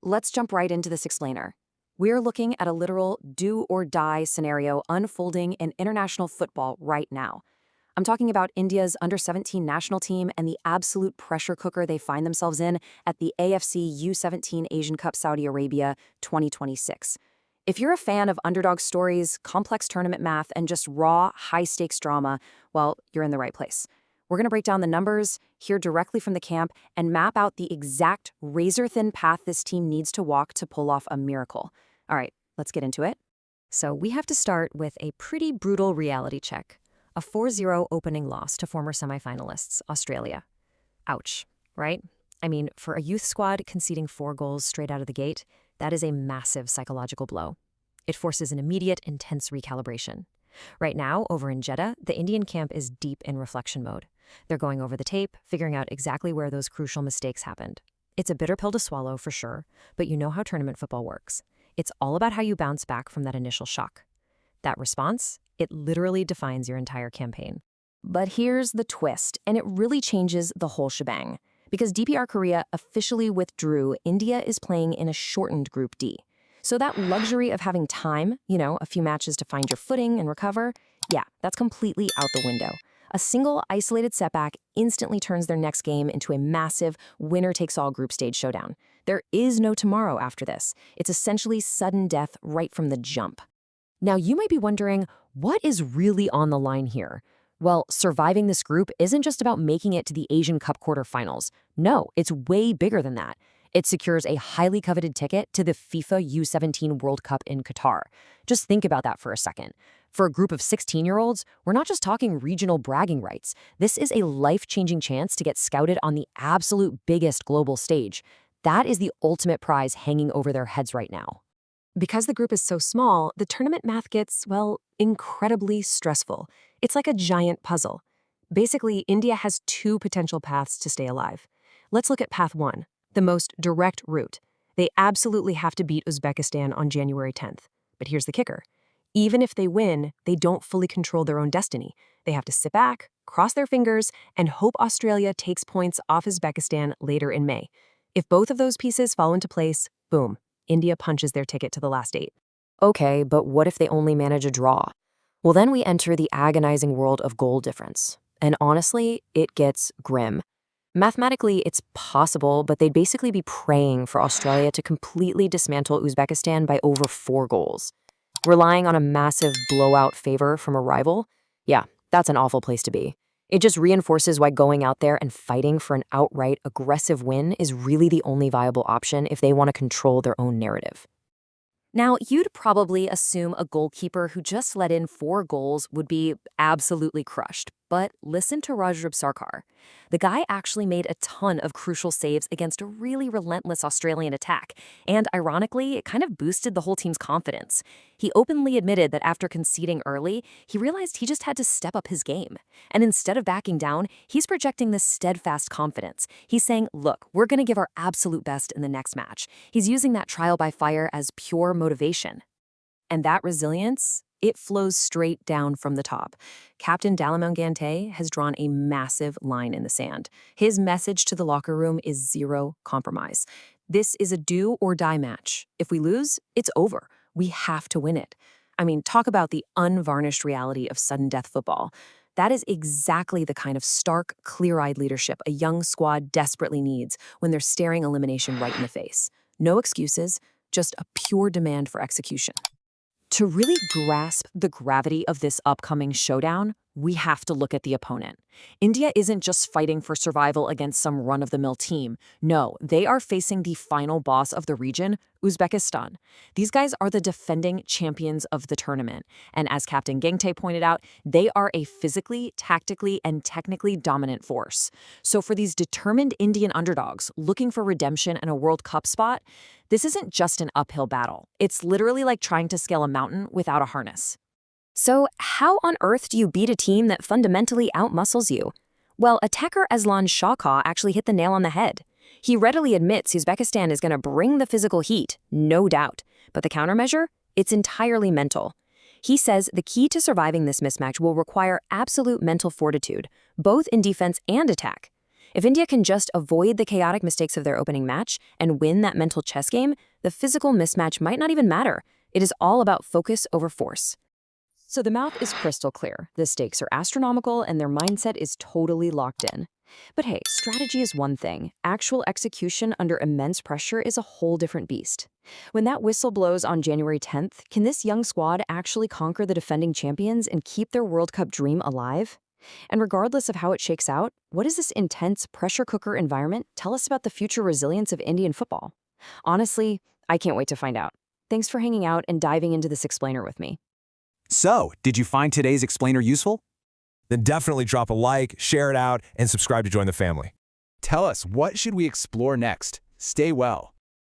let's jump right into this explainer. We're looking at a literal do-or-die scenario unfolding in international football right now. I'm talking about India's under-17 national team and the absolute pressure cooker they find themselves in at the AFC U17 Asian Cup Saudi Arabia 2026. If you're a fan of underdog stories, complex tournament math, and just raw, high-stakes drama, well, you're in the right place. We're going to break down the numbers, hear directly from the camp, and map out the exact razor-thin path this team needs to walk to pull off a miracle. All right, let's get into it. So we have to start with a pretty brutal reality check. A 4-0 opening loss to former semifinalists, Australia. Ouch, right? I mean, for a youth squad conceding 4 goals straight out of the gate, that is a massive psychological blow. It forces an immediate, intense recalibration. Right now, over in Jeddah, the Indian camp is deep in reflection mode. They're going over the tape, figuring out exactly where those crucial mistakes happened. It's a bitter pill to swallow, for sure, but you know how tournament football works. It's all about how you bounce back from that initial shock. That response, it literally defines your entire campaign. But here's the twist, and it really changes the whole shebang. Because DPR Korea officially withdrew, India is playing in a shortened Group D. So that luxury of having time, a few matches to find your footing and recover, yeah, that's completely out the window. A single isolated setback instantly turns their next game into a massive winner-takes-all group stage showdown. There is no tomorrow after this. It's essentially sudden death right from the jump. Now, you might be wondering, what is really on the line here? Well, surviving this group isn't just about making it to the Asian Cup quarterfinals. No, it's way bigger than that. It secures a highly coveted ticket to the FIFA U17 World Cup in Qatar. Just think about that for a second. For a group of 16-year-olds, we're not just talking regional bragging rights. This is a life-changing chance to get scouted on the absolute biggest global stage. That is the ultimate prize hanging over their heads right now. Because the group is so small, the tournament math gets, well, incredibly stressful. It's like a giant puzzle. Basically, India has 2 potential paths to stay alive. Let's look at path 1, the most direct route. They absolutely have to beat Uzbekistan on January 10th. But here's the kicker. Even if they win, they don't fully control their own destiny. They have to sit back, cross their fingers, and hope Australia takes points off Uzbekistan later in May. If both of those pieces fall into place, boom, India punches their ticket to the last 8. Okay, but what if they only manage a draw? Well, then we enter the agonizing world of goal difference. And honestly, it gets grim. Mathematically, it's possible, but they'd basically be praying for Australia to completely dismantle Uzbekistan by over 4 goals. Relying on a massive blowout favor from a rival? Yeah, that's an awful place to be. It just reinforces why going out there and fighting for an outright aggressive win is really the only viable option if they want to control their own narrative. Now, you'd probably assume a goalkeeper who just let in 4 goals would be absolutely crushed. But listen to Rajrab Sarkar. The guy actually made a ton of crucial saves against a really relentless Australian attack. And ironically, it kind of boosted the whole team's confidence. He openly admitted that after conceding early, he realized he just had to step up his game. And instead of backing down, he's projecting this steadfast confidence. He's saying, look, we're going to give our absolute best in the next match. He's using that trial by fire as pure motivation. And that resilience, it flows straight down from the top. Captain Dalaman Gante has drawn a massive line in the sand. His message to the locker room is zero compromise. This is a do-or-die match. If we lose, it's over. We have to win it. I mean, talk about the unvarnished reality of sudden death football. That is exactly the kind of stark, clear-eyed leadership a young squad desperately needs when they're staring elimination right in the face. No excuses, just a pure demand for execution. To really grasp the gravity of this upcoming showdown, we have to look at the opponent. India isn't just fighting for survival against some run-of-the-mill team. No, they are facing the final boss of the region, Uzbekistan. These guys are the defending champions of the tournament. And as Captain Gengte pointed out, they are a physically, tactically, and technically dominant force. So for these determined Indian underdogs looking for redemption and a World Cup spot, this isn't just an uphill battle. It's literally like trying to scale a mountain without a harness. So how on earth do you beat a team that fundamentally outmuscles you? Well, attacker Aslan Shawkaw actually hit the nail on the head. He readily admits Uzbekistan is going to bring the physical heat, no doubt. But the countermeasure? It's entirely mental. He says the key to surviving this mismatch will require absolute mental fortitude, both in defense and attack. If India can just avoid the chaotic mistakes of their opening match and win that mental chess game, the physical mismatch might not even matter. It is all about focus over force. So the math is crystal clear. The stakes are astronomical and their mindset is totally locked in. But hey, strategy is one thing. Actual execution under immense pressure is a whole different beast. When that whistle blows on January 10th, can this young squad actually conquer the defending champions and keep their World Cup dream alive? And regardless of how it shakes out, what does this intense pressure cooker environment tell us about the future resilience of Indian football? Honestly, I can't wait to find out. Thanks for hanging out and diving into this explainer with me. So, did you find today's explainer useful? Then definitely drop a like, share it out, and subscribe to join the family. Tell us, what should we explore next? Stay well.